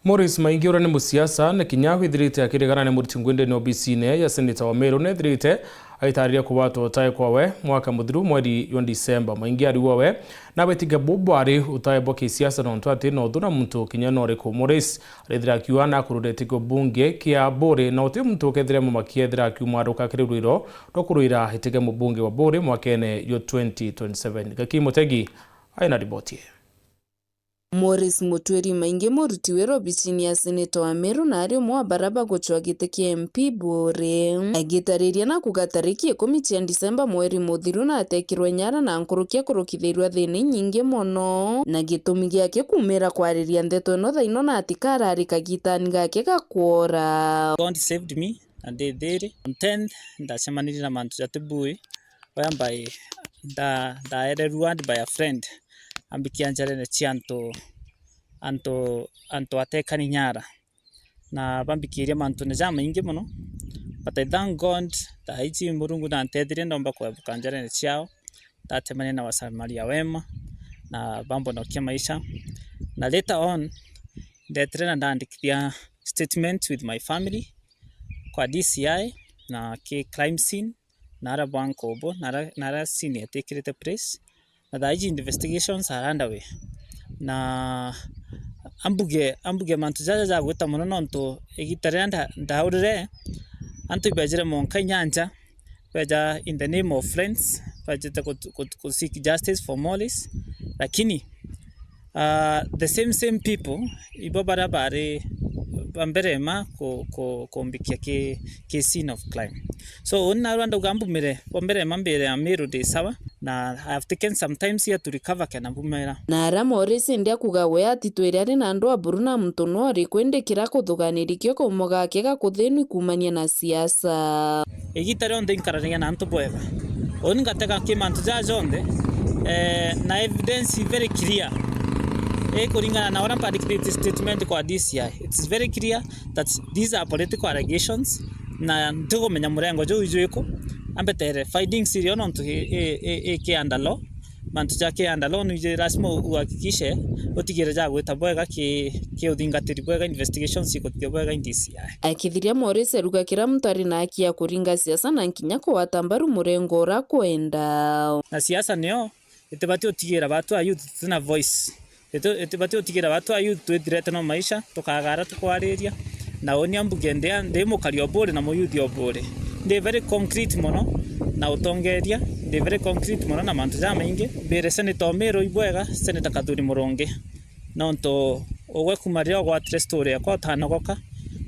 Maurice Maingi ura ni musiasa na kinya withirite akirigana ni muruti ngwende ni obisi-ine ya Senator wa Meru nethirite aitariria kubatwo utae kwawe mwaka muthiru mweri wa Disemba. Maingi ariwa we na betiga bobwari utae boke siasa na ntwati no thuna muntu kinya no riku. Maurice arithira akiwa na kurudetigo bunge kia Bore na uti muntu kethire mu makiethira akiuma ruka kirirwiro dokuruira hitige mu bunge wa Bore mwakene yo 2027. Gaki Mutegi aina riboti. Maurice Mutweri Maingi muruti wira obisi-ine ya Senator wa Meru na ari umwe wa baraba guchwa giti kia MP Bore agitariria na kugatariki 10 Disemba mweri muthiru na atekirwe nyara na nkurukia kurukithirwa thini nyingi muno na gitumi giake kumira kwariria ndeto ino thaino na atikara kagitani gake gakwora. God saved me and they did. On 10th ndacemanirie na mantu jatibui whereby ndaererwa by a friend ambikia njarene chianto anto atekani nyara na bambikiria mantu ne jama ingi muno, but I thank God that iji murungu na antethire ndomba kwebuka njarene chiao ndatemane na wasamaria wema na bambo na kia maisha na later on ndetire na ndandikithia statement with my family kwa DCI na ke crime scene na ara bankobo na ara scene yatekirite place na daiji investigations are underway na ambuge mantu jaja gwita muno nonto egitare ndaurire antu bajire monka nyanja baja in the name of friends bajita ko seek justice for Maurice, lakini the same people ibo barabare bamberema ko mbikia ke scene of crime. So onna rwanda ugambumire bomberema mbere ya Meru de sawa na I have taken some times here to recover kana mbumera na ara Maurice ndia kugawe atitwire ari na andu aburu na mtuno ari kwendekira kuthuganirikio kumo gake gakuthinwi kumania na siasa egitare onde inkarania na antu bwega oni ngateka kimantu jajonde na evidence very clear kuringana na ora dictate statement kwa DCI. It's very clear that these are political allegations na ntugo menya murengo jo ijweko ambetere finding serious on to ke andalo mantu jake andalo nije rasmo uhakikishe otigere ja gwita bwega ke uthingatiri bwega investigations ikotige bwega DCI. Akithiria Maurice ruga kira mutari na akia kuringa siasa na nkinya ko watambaru murengo ora kwenda na siasa neo itebati otigera batu a youth tuna voice itebati otigera batu a youth twithirete no maisha tukagara tukwariria na oni ambuge ndi mukari obore na muyuthi obore ndi very concrete muno na utongeria ndi very concrete muno na mantu ja maingi bere Senator Meru ibwega Senator Kathuri Muronge nonto ogwe kumaria gwa story yakwa tanogoka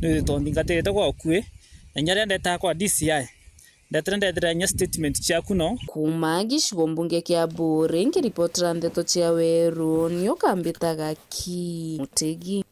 ni tondingatete kwa okue enyare ndeta kwa DCI ndetire nya statement chiaku no kuma gicigo mbunge kia Bore ngiripotera ndeto cia weru nio kambitaga ki Mutegi.